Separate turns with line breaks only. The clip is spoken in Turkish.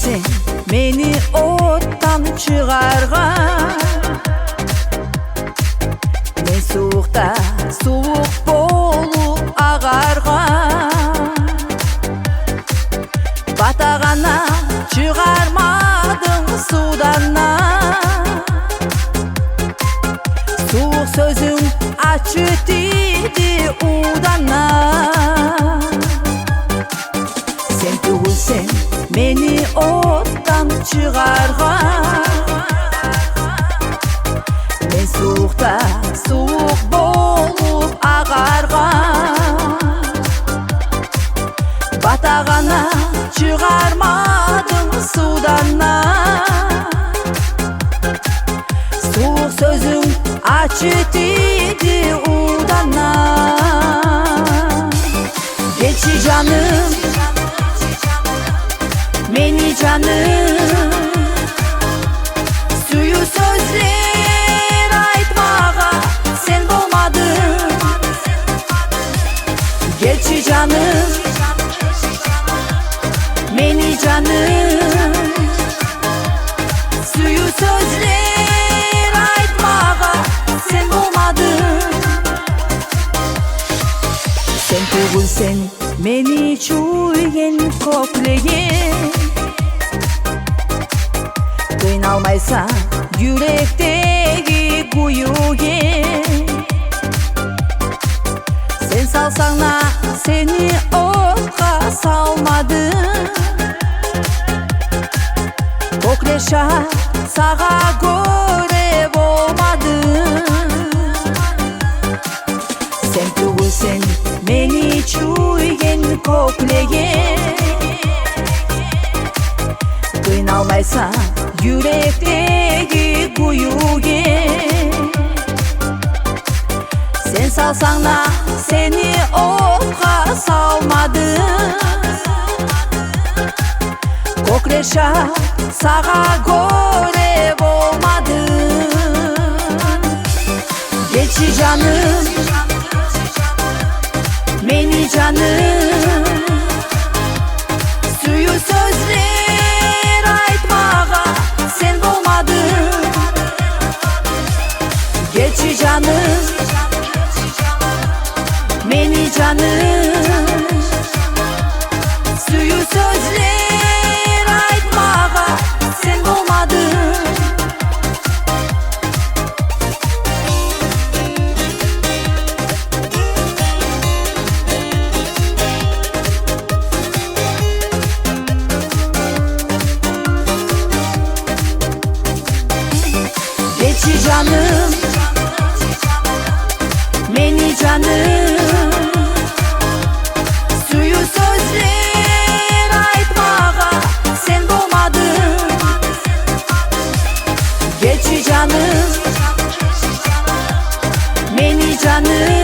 sen meni ottan çıgargan. Men soğukta soğuk bolup ağargan. Batagana çıgarmadın sudanna. Soğuk sözün açık dedi udana. Sen tugulsen meni ottan çıgargan. Men soğukta soğuk bolup ağargan. Batagana çıgarmadın sudanna. Soğuk sözün açık dedi udana. Geçi canım, meni canım. Suyu sözler aytmağa sen bolmadın. Geçi canım, meni canım. Suyu sözler aytmağa sen bolmadın. Sen tugulsen meni çuygen kokleyen. Kıynalmaysan yürekteki kuyuge. Sen salsana seni okka salmadın. Kokleşa sağa göre olmadın. Sen tugulsen meni çuygen kokleyen. Kıynalmaysan yürekteki kuyuge. Sen salsan da seni okka salmadın. Kokleşa sağa göre olmadın. Geçi canım, meni canım. Suyu sözler aytmağa sen bolmadın. Geçi canım, meni canım. Suyu sözler aytmağa sen bolmadın. Geçi canım, meni canım. Suyu sözler aytmağa sen bolmadın. Geçi canım, meni canım.